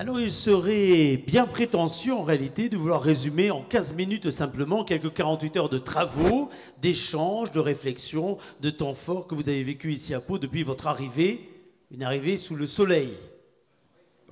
Alors il serait bien prétentieux en réalité de vouloir résumer en 15 minutes simplement quelques 48 heures de travaux, d'échanges, de réflexions, de temps forts que vous avez vécu ici à Pau depuis votre arrivée, une arrivée sous le soleil.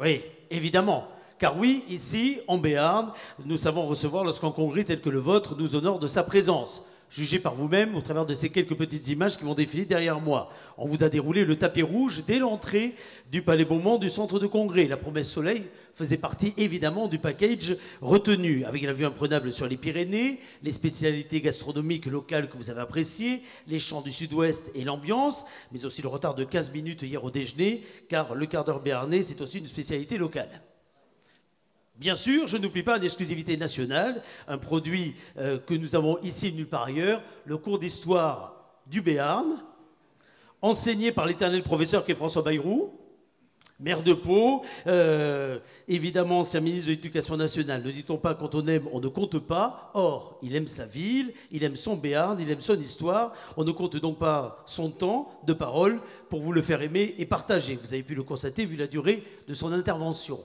Oui, évidemment. Car oui, ici, en Béarn, nous savons recevoir lorsqu'un congrès tel que le vôtre nous honore de sa présence. Jugez par vous-même au travers de ces quelques petites images qui vont défiler derrière moi. On vous a déroulé le tapis rouge dès l'entrée du Palais Beaumont du centre de congrès. La promesse soleil faisait partie évidemment du package retenu, avec la vue imprenable sur les Pyrénées, les spécialités gastronomiques locales que vous avez appréciées, les champs du sud-ouest et l'ambiance, mais aussi le retard de 15 minutes hier au déjeuner, car le quart d'heure béarnais, c'est aussi une spécialité locale. Bien sûr, je n'oublie pas une exclusivité nationale, un produit que nous avons ici et nulle part ailleurs, le cours d'histoire du Béarn, enseigné par l'éternel professeur qui est François Bayrou, maire de Pau, évidemment ancien ministre de l'Éducation nationale. Ne dit-on pas quand on aime, on ne compte pas. Or, il aime sa ville, il aime son Béarn, il aime son histoire. On ne compte donc pas son temps de parole pour vous le faire aimer et partager. Vous avez pu le constater vu la durée de son intervention.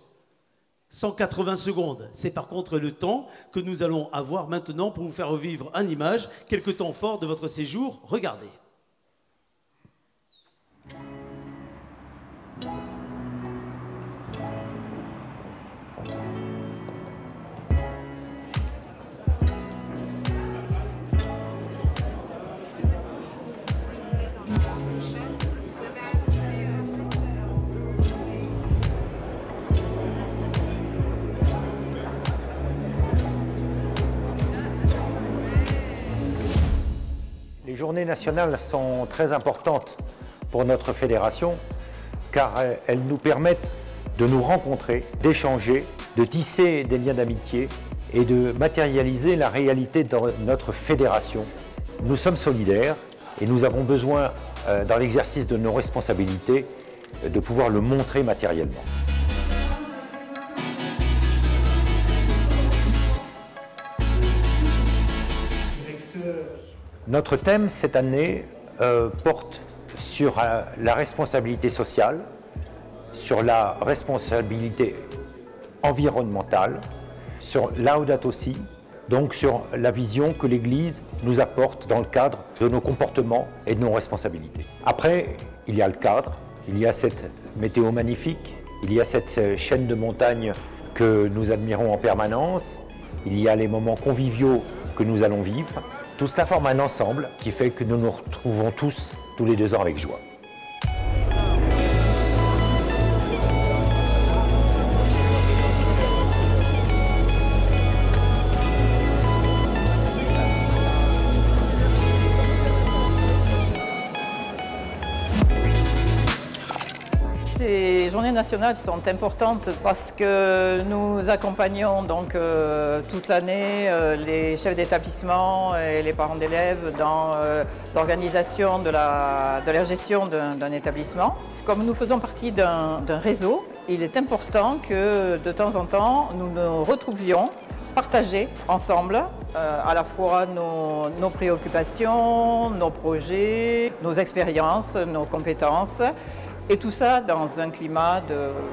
180 secondes, c'est par contre le temps que nous allons avoir maintenant pour vous faire revivre en image quelques temps forts de votre séjour. Regardez. Les journées nationales sont très importantes pour notre fédération car elles nous permettent de nous rencontrer, d'échanger, de tisser des liens d'amitié et de matérialiser la réalité de notre fédération. Nous sommes solidaires et nous avons besoin, dans l'exercice de nos responsabilités, de pouvoir le montrer matériellement. Notre thème cette année porte sur la responsabilité sociale, sur la responsabilité environnementale, sur Laudato Si, donc sur la vision que l'Église nous apporte dans le cadre de nos comportements et de nos responsabilités. Après, il y a le cadre, il y a cette météo magnifique, il y a cette chaîne de montagnes que nous admirons en permanence, il y a les moments conviviaux que nous allons vivre. Tout cela forme un ensemble qui fait que nous nous retrouvons tous les 2 ans avec joie. Ces journées nationales sont importantes parce que nous accompagnons donc toute l'année les chefs d'établissement et les parents d'élèves dans l'organisation de la gestion d'un établissement. Comme nous faisons partie d'un réseau, il est important que de temps en temps nous nous retrouvions, partager ensemble à la fois nos préoccupations, nos projets, nos expériences, nos compétences. Et tout ça dans un climat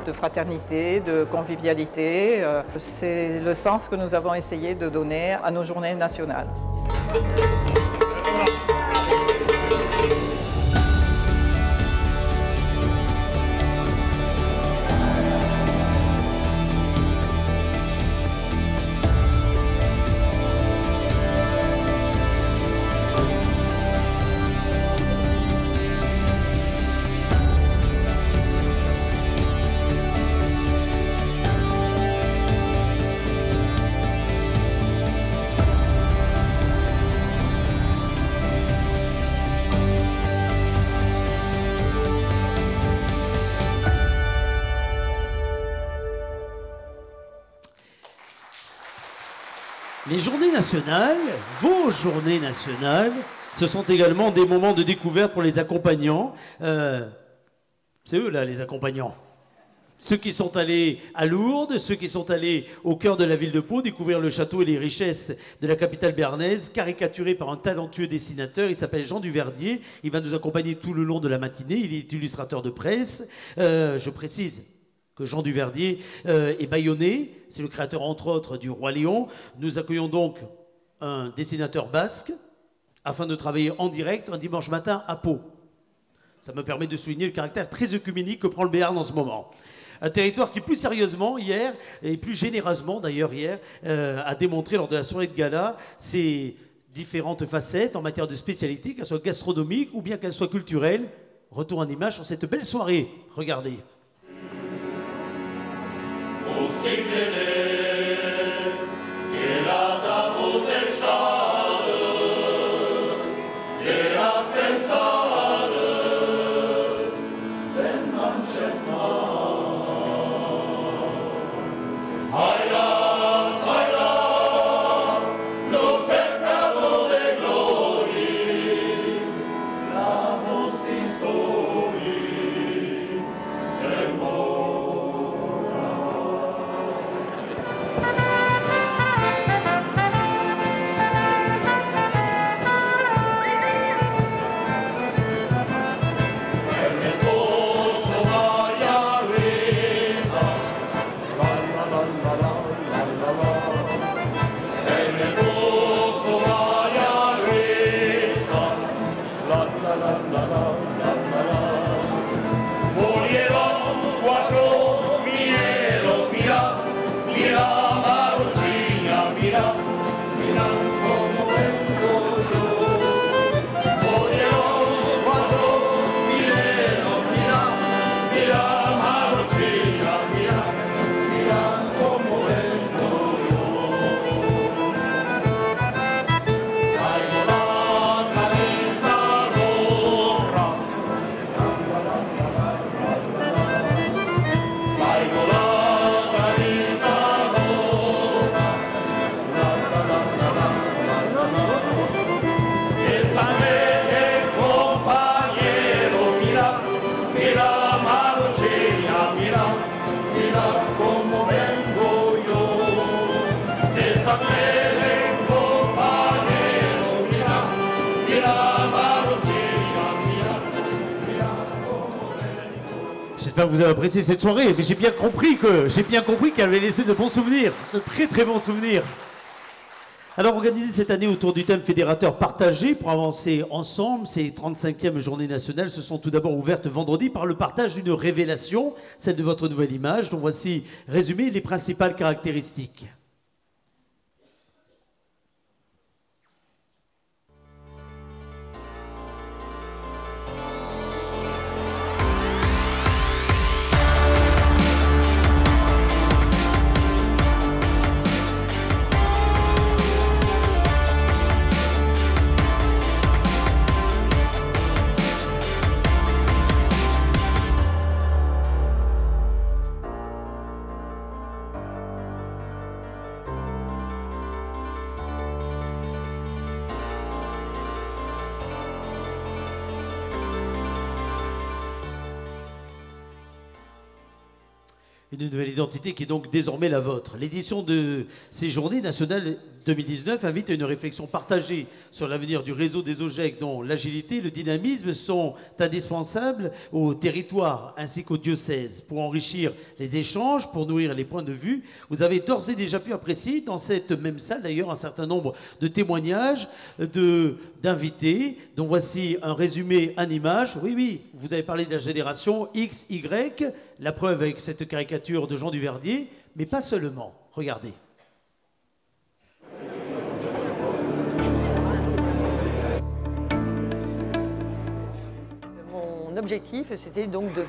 de fraternité, de convivialité. C'est le sens que nous avons essayé de donner à nos journées nationales. Les journées nationales, vos journées nationales, ce sont également des moments de découverte pour les accompagnants. C'est eux là, les accompagnants. Ceux qui sont allés à Lourdes, ceux qui sont allés au cœur de la ville de Pau, découvrir le château et les richesses de la capitale béarnaise, caricaturé par un talentueux dessinateur. Il s'appelle Jean Duverdier. Il va nous accompagner tout le long de la matinée. Il est illustrateur de presse. Je précise que Jean Duverdier est bayonnais. C'est le créateur, entre autres, du Roi Lion. Nous accueillons donc un dessinateur basque afin de travailler en direct un dimanche matin à Pau. Ça me permet de souligner le caractère très œcuménique que prend le Béarn en ce moment. Un territoire qui, plus sérieusement, hier, et plus généreusement d'ailleurs hier, a démontré lors de la soirée de gala ses différentes facettes en matière de spécialité, qu'elles soient gastronomiques ou bien qu'elles soient culturelles. Retour en image sur cette belle soirée. Regardez. J'espère que vous avez apprécié cette soirée, mais j'ai bien compris qu'elle avait laissé de bons souvenirs, de très très bons souvenirs. Alors, organisé cette année autour du thème fédérateur partagé pour avancer ensemble, ces 35e journées nationales se sont tout d'abord ouvertes vendredi par le partage d'une révélation, celle de votre nouvelle image, dont voici résumé les principales caractéristiques. Une nouvelle identité qui est donc désormais la vôtre. L'édition de ces journées nationales 2019 invite à une réflexion partagée sur l'avenir du réseau des OGEC dont l'agilité et le dynamisme sont indispensables au territoire ainsi qu'au diocèse. Pour enrichir les échanges, pour nourrir les points de vue, vous avez d'ores et déjà pu apprécier dans cette même salle d'ailleurs un certain nombre de témoignages d'invités dont voici un résumé en images. Oui, vous avez parlé de la génération X, Y, la preuve avec cette caricature de Jean Duverdier, mais pas seulement. Regardez. Mon objectif, c'était donc de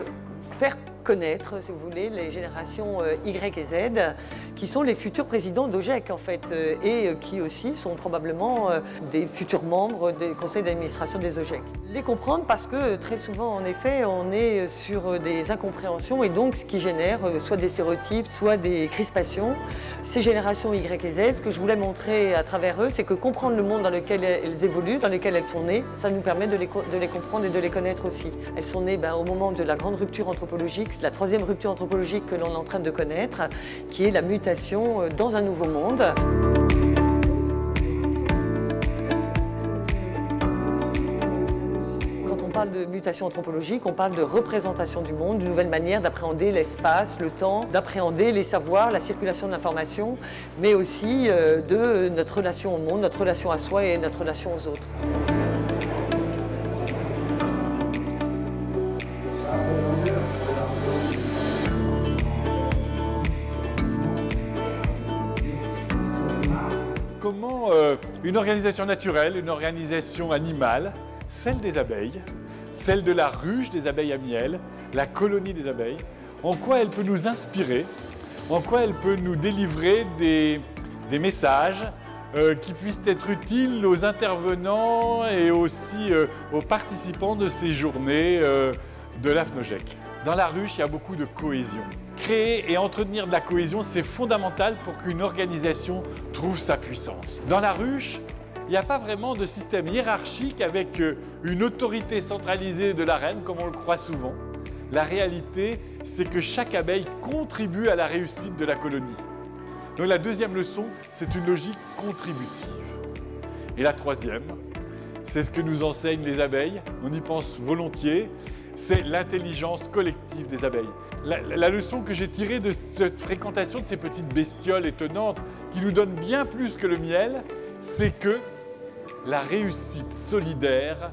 faire connaître, si vous voulez, les générations Y et Z, qui sont les futurs présidents d'OGEC, en fait, et qui aussi sont probablement des futurs membres des conseils d'administration des OGEC. Les comprendre parce que très souvent, en effet, on est sur des incompréhensions et donc ce qui génère soit des stéréotypes, soit des crispations. Ces générations Y et Z, ce que je voulais montrer à travers eux, c'est que comprendre le monde dans lequel elles évoluent, dans lequel elles sont nées, ça nous permet de les comprendre et de les connaître aussi. Elles sont nées au moment de la grande rupture anthropologique, la troisième rupture anthropologique que l'on est en train de connaître, qui est la mutation dans un nouveau monde. Quand on parle de mutation anthropologique, on parle de représentation du monde, d'une nouvelle manière d'appréhender l'espace, le temps, d'appréhender les savoirs, la circulation de l'information, mais aussi de notre relation au monde, notre relation à soi et notre relation aux autres. Comment une organisation naturelle, une organisation animale, celle des abeilles, celle de la ruche des abeilles à miel, la colonie des abeilles, en quoi elle peut nous inspirer, en quoi elle peut nous délivrer des messages qui puissent être utiles aux intervenants et aussi aux participants de ces journées de l'AFNOJEC. Dans la ruche, il y a beaucoup de cohésion. Créer et entretenir de la cohésion, c'est fondamental pour qu'une organisation trouve sa puissance. Dans la ruche, il n'y a pas vraiment de système hiérarchique avec une autorité centralisée de la reine, comme on le croit souvent. La réalité, c'est que chaque abeille contribue à la réussite de la colonie. Donc la deuxième leçon, c'est une logique contributive. Et la troisième, c'est ce que nous enseignent les abeilles, on y pense volontiers, c'est l'intelligence collective des abeilles. La leçon que j'ai tirée de cette fréquentation de ces petites bestioles étonnantes qui nous donnent bien plus que le miel, c'est que la réussite solidaire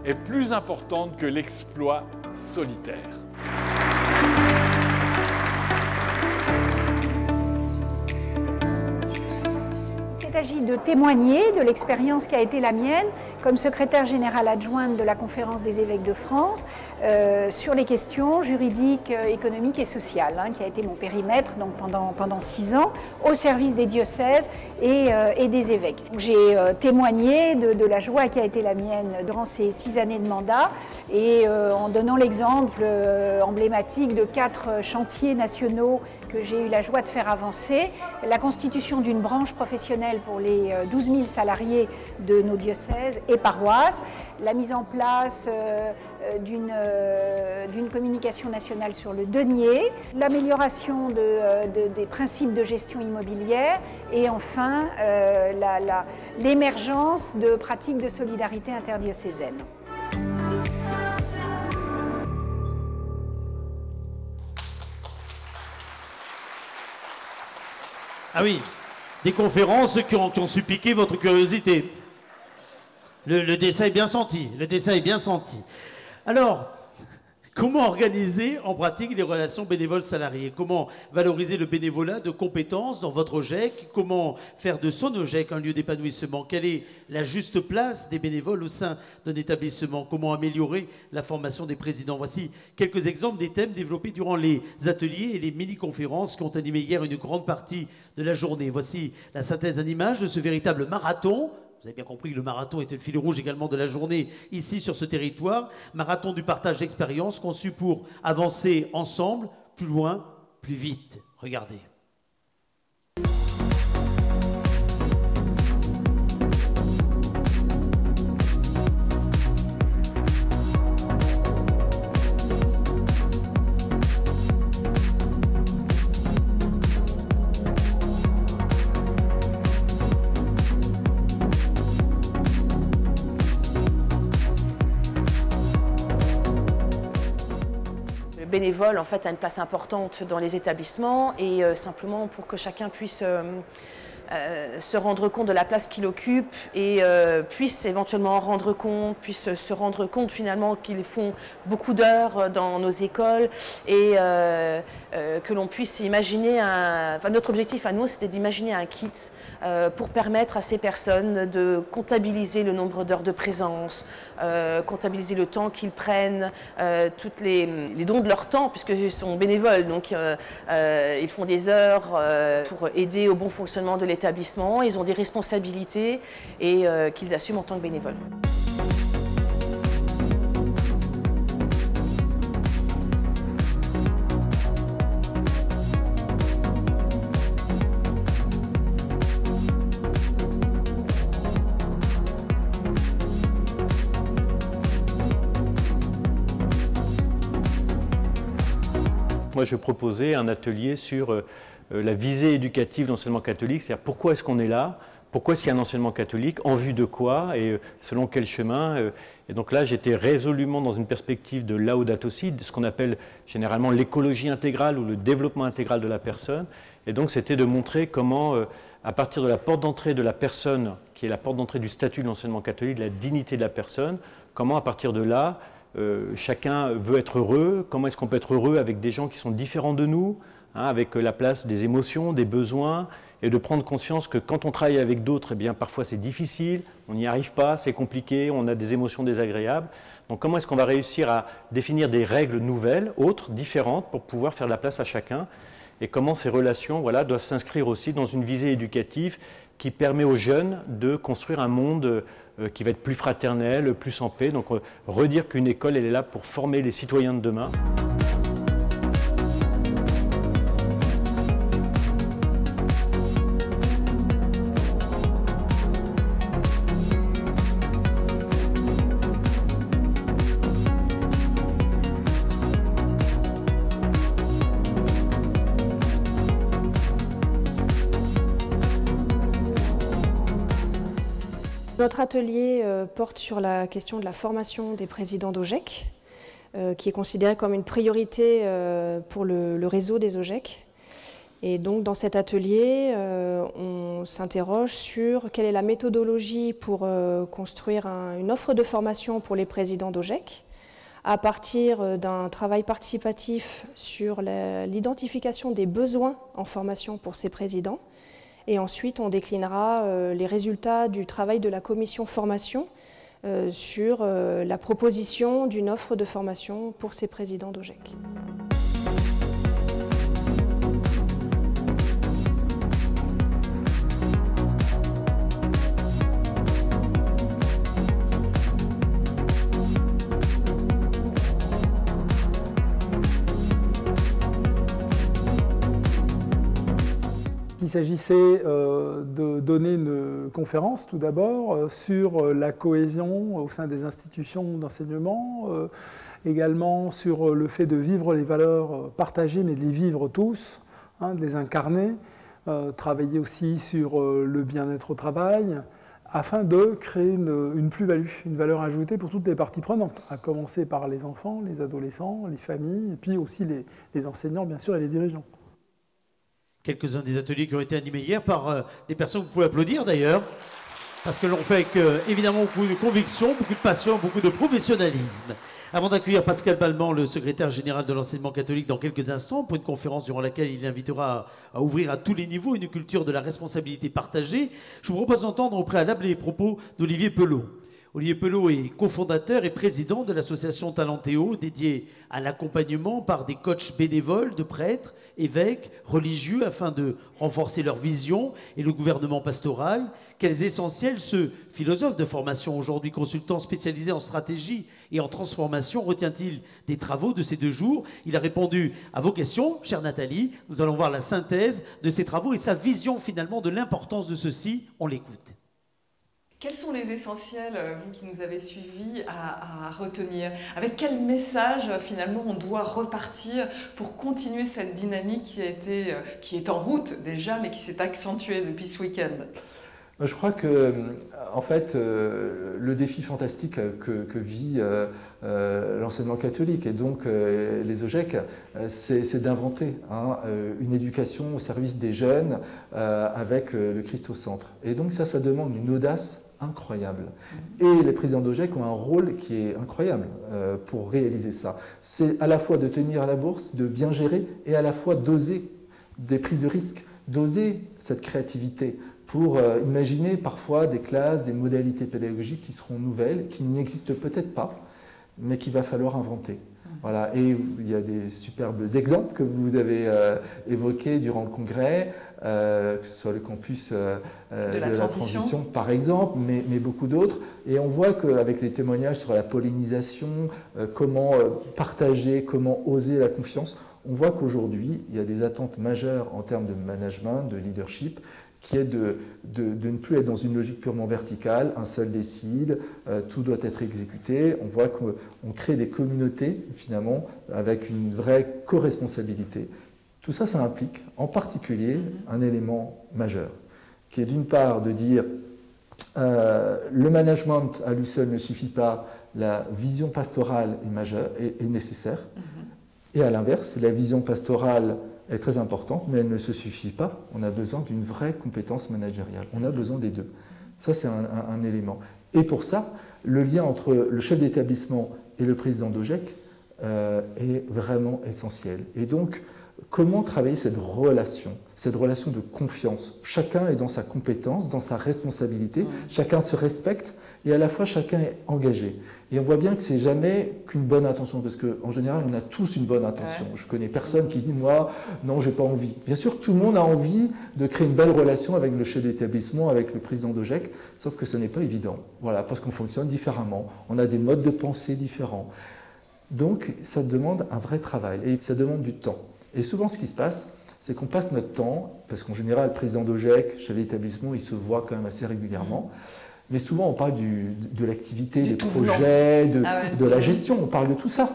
est plus importante que l'exploit solitaire. Il s'agit de témoigner de l'expérience qui a été la mienne comme secrétaire générale adjointe de la Conférence des évêques de France sur les questions juridiques, économiques et sociales, qui a été mon périmètre donc pendant 6 ans au service des diocèses et des évêques. J'ai témoigné de la joie qui a été la mienne durant ces 6 années de mandat et en donnant l'exemple emblématique de 4 chantiers nationaux que j'ai eu la joie de faire avancer, la constitution d'une branche professionnelle pour les 12 000 salariés de nos diocèses et paroisses, la mise en place d'une communication nationale sur le denier, l'amélioration des principes de gestion immobilière et enfin l'émergence de pratiques de solidarité interdiocésaine. Ah oui, des conférences qui ont su piquer votre curiosité. Le dessin est bien senti, le dessin est bien senti. Alors, comment organiser en pratique les relations bénévoles-salariés? Comment valoriser le bénévolat de compétences dans votre OJEC? Comment faire de son OJEC un lieu d'épanouissement? Quelle est la juste place des bénévoles au sein d'un établissement? Comment améliorer la formation des présidents? Voici quelques exemples des thèmes développés durant les ateliers et les mini-conférences qui ont animé hier une grande partie de la journée. Voici la synthèse en images de ce véritable marathon. Vous avez bien compris que le marathon était le fil rouge également de la journée ici sur ce territoire. Marathon du partage d'expériences conçu pour avancer ensemble, plus loin, plus vite. Regardez. Bénévole en fait a une place importante dans les établissements et simplement pour que chacun puisse se rendre compte de la place qu'il occupe et puisse éventuellement puisse se rendre compte finalement qu'ils font beaucoup d'heures dans nos écoles et que l'on puisse imaginer notre objectif à nous, c'était d'imaginer un kit pour permettre à ces personnes de comptabiliser le nombre d'heures de présence, comptabiliser le temps qu'ils prennent, toutes les dons de leur temps puisqu'ils sont bénévoles, donc ils font des heures pour aider au bon fonctionnement de l'établissement. Ils ont des responsabilités et qu'ils assument en tant que bénévoles. Moi, je proposais un atelier sur la visée éducative de l'enseignement catholique, c'est-à-dire pourquoi est-ce qu'on est là, pourquoi est-ce qu'il y a un enseignement catholique, en vue de quoi et selon quel chemin. Et donc là, j'étais résolument dans une perspective de Laudato Si, de ce qu'on appelle généralement l'écologie intégrale ou le développement intégral de la personne. Et donc c'était de montrer comment, à partir de la porte d'entrée de la personne, qui est la porte d'entrée du statut de l'enseignement catholique, de la dignité de la personne, comment à partir de là, chacun veut être heureux, comment est-ce qu'on peut être heureux avec des gens qui sont différents de nous, hein, avec la place des émotions, des besoins, et de prendre conscience que quand on travaille avec d'autres, eh bien, parfois c'est difficile, on n'y arrive pas, c'est compliqué, on a des émotions désagréables. Donc comment est-ce qu'on va réussir à définir des règles nouvelles, autres, différentes, pour pouvoir faire de la place à chacun, et comment ces relations, voilà, doivent s'inscrire aussi dans une visée éducative qui permet aux jeunes de construire un monde qui va être plus fraternel, plus en paix. Donc redire qu'une école, elle est là pour former les citoyens de demain. Notre atelier porte sur la question de la formation des présidents d'OGEC, qui est considérée comme une priorité pour le réseau des OGEC. Et donc dans cet atelier, on s'interroge sur quelle est la méthodologie pour construire une offre de formation pour les présidents d'OGEC, à partir d'un travail participatif sur l'identification des besoins en formation pour ces présidents. Et ensuite, on déclinera les résultats du travail de la commission formation sur la proposition d'une offre de formation pour ces présidents d'OGEC. Il s'agissait de donner une conférence tout d'abord sur la cohésion au sein des institutions d'enseignement, également sur le fait de vivre les valeurs partagées, mais de les vivre tous, hein, de les incarner, travailler aussi sur le bien-être au travail, afin de créer une plus-value, une valeur ajoutée pour toutes les parties prenantes, à commencer par les enfants, les adolescents, les familles, et puis aussi les enseignants, bien sûr, et les dirigeants. Quelques-uns des ateliers qui ont été animés hier par des personnes que vous pouvez applaudir d'ailleurs, parce que l'on fait avec évidemment beaucoup de conviction, beaucoup de passion, beaucoup de professionnalisme. Avant d'accueillir Pascal Balman, le secrétaire général de l'enseignement catholique, dans quelques instants, pour une conférence durant laquelle il invitera à ouvrir à tous les niveaux une culture de la responsabilité partagée, je vous propose d'entendre au préalable les propos d'Olivier Pelot. Olivier Pelot est cofondateur et président de l'association Talentéo, dédiée à l'accompagnement par des coachs bénévoles de prêtres, évêques, religieux, afin de renforcer leur vision et le gouvernement pastoral. Quels essentiels ce philosophe de formation, aujourd'hui consultant spécialisé en stratégie et en transformation, retient-il des travaux de ces 2 jours? Il a répondu à vos questions, chère Nathalie. Nous allons voir la synthèse de ces travaux et sa vision finalement de l'importance de ceux-ci. On l'écoute. Quels sont les essentiels, vous qui nous avez suivis, à retenir? Avec quel message, finalement, on doit repartir pour continuer cette dynamique qui est en route déjà, mais qui s'est accentuée depuis ce week-end? Je crois que, en fait, le défi fantastique que vit l'enseignement catholique et donc les OGEC, c'est d'inventer une éducation au service des jeunes avec le Christ au centre. Et donc ça demande une audace incroyable. Et les présidents d'OGEC ont un rôle qui est incroyable pour réaliser ça. C'est à la fois de tenir la bourse, de bien gérer, et à la fois d'oser des prises de risques, d'oser cette créativité pour imaginer parfois des classes, des modalités pédagogiques qui seront nouvelles, qui n'existent peut-être pas, mais qu'il va falloir inventer. Voilà. Et il y a des superbes exemples que vous avez évoqués durant le congrès, que ce soit le campus de la transition par exemple, mais beaucoup d'autres. Et on voit qu'avec les témoignages sur la pollinisation, comment partager, comment oser la confiance, on voit qu'aujourd'hui, il y a des attentes majeures en termes de management, de leadership, qui est de ne plus être dans une logique purement verticale, un seul décide, tout doit être exécuté. On voit qu'on crée des communautés, finalement, avec une vraie co-responsabilité. Tout ça, ça implique en particulier un élément majeur, qui est d'une part de dire le management à lui seul ne suffit pas, la vision pastorale est majeure, est nécessaire. Et à l'inverse, la vision pastorale est très importante, mais elle ne se suffit pas. On a besoin d'une vraie compétence managériale. On a besoin des deux. Ça, c'est un élément. Et pour ça, le lien entre le chef d'établissement et le président d'OGEC est vraiment essentiel. Et donc, comment travailler cette relation de confiance? Chacun est dans sa compétence, dans sa responsabilité, chacun se respecte et à la fois chacun est engagé. Et on voit bien que c'est jamais qu'une bonne intention, parce qu'en général, on a tous une bonne intention. Je connais personne qui dit, moi, non, j'ai pas envie. Bien sûr, tout le monde a envie de créer une belle relation avec le chef d'établissement, avec le président d'OGEC, sauf que ce n'est pas évident. Voilà, parce qu'on fonctionne différemment, on a des modes de pensée différents. Donc, ça demande un vrai travail et ça demande du temps. Et souvent, ce qui se passe, c'est qu'on passe notre temps, parce qu'en général, le président d'OGEC, chef d'établissement, il se voit quand même assez régulièrement. Mais souvent, on parle de l'activité, des projets, de la gestion, on parle de tout ça.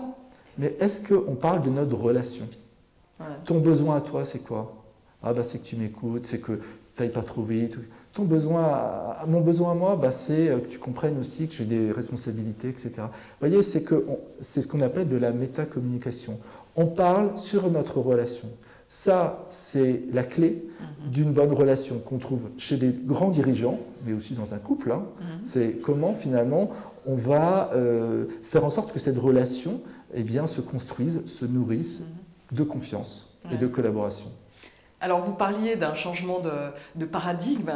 Mais est-ce qu'on parle de notre relation? Ton besoin à toi, c'est quoi? Ah, bah, c'est que tu m'écoutes, c'est que tu n'ailles pas trop vite. Mon besoin à moi, bah, c'est que tu comprennes aussi que j'ai des responsabilités, etc. Vous voyez, c'est ce qu'on appelle de la métacommunication. On parle sur notre relation. Ça, c'est la clé d'une bonne relation qu'on trouve chez des grands dirigeants, mais aussi dans un couple. C'est comment, finalement, on va faire en sorte que cette relation se construise, se nourrisse de confiance et de collaboration. Alors, vous parliez d'un changement de paradigme,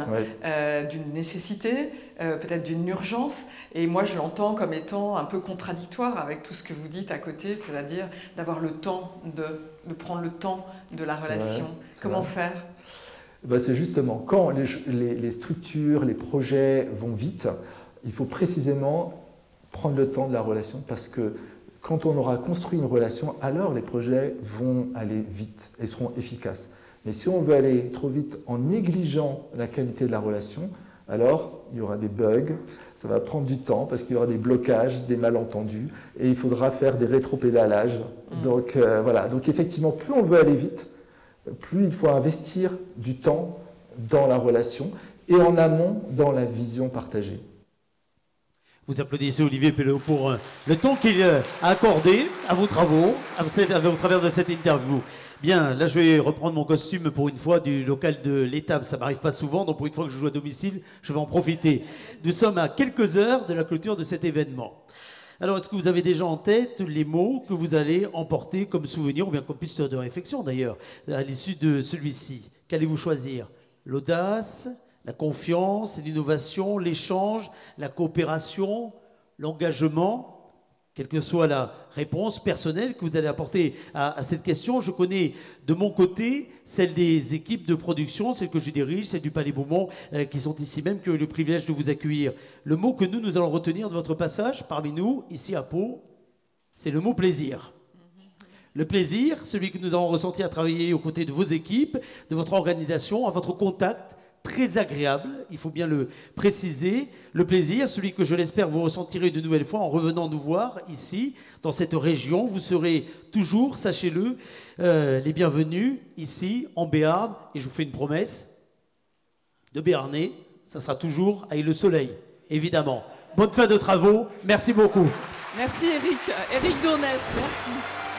d'une nécessité, peut-être d'une urgence, et moi je l'entends comme étant un peu contradictoire avec tout ce que vous dites à côté, c'est-à-dire d'avoir le temps, de prendre le temps de la relation. Comment faire? C'est justement, quand les structures, les projets vont vite, il faut précisément prendre le temps de la relation, parce que quand on aura construit une relation, alors les projets vont aller vite et seront efficaces. Mais si on veut aller trop vite en négligeant la qualité de la relation, alors il y aura des bugs, ça va prendre du temps parce qu'il y aura des blocages, des malentendus, et il faudra faire des rétropédalages. Donc voilà, donc effectivement, plus on veut aller vite, plus il faut investir du temps dans la relation et en amont dans la vision partagée. Vous applaudissez Olivier Pelleau pour le temps qu'il a accordé à vos travaux, au travers de cette interview. Bien, là je vais reprendre mon costume pour une fois du local de l'étape. Ça ne m'arrive pas souvent, donc pour une fois que je joue à domicile, je vais en profiter. Nous sommes à quelques heures de la clôture de cet événement. Alors, est-ce que vous avez déjà en tête les mots que vous allez emporter comme souvenir, ou bien comme piste de réflexion d'ailleurs, à l'issue de celui-ci? Qu'allez-vous choisir? L'audace, la confiance, l'innovation, l'échange, la coopération, l'engagement? Quelle que soit la réponse personnelle que vous allez apporter à cette question, je connais de mon côté celle des équipes de production, celle que je dirige, celle du Palais Beaumont, qui sont ici même, qui ont eu le privilège de vous accueillir. Le mot que nous allons retenir de votre passage parmi nous, ici à Pau, c'est le mot plaisir. Le plaisir, celui que nous avons ressenti à travailler aux côtés de vos équipes, de votre organisation, à votre contact, très agréable, il faut bien le préciser. Le plaisir, celui que je l'espère vous ressentirez de nouvelles fois en revenant nous voir ici, dans cette région. Vous serez toujours, sachez-le, les bienvenus ici, en Béarn. Et je vous fais une promesse, de Béarnais, ça sera toujours avec le soleil, évidemment. Bonne fin de travaux, merci beaucoup. Merci Eric Dournès, merci.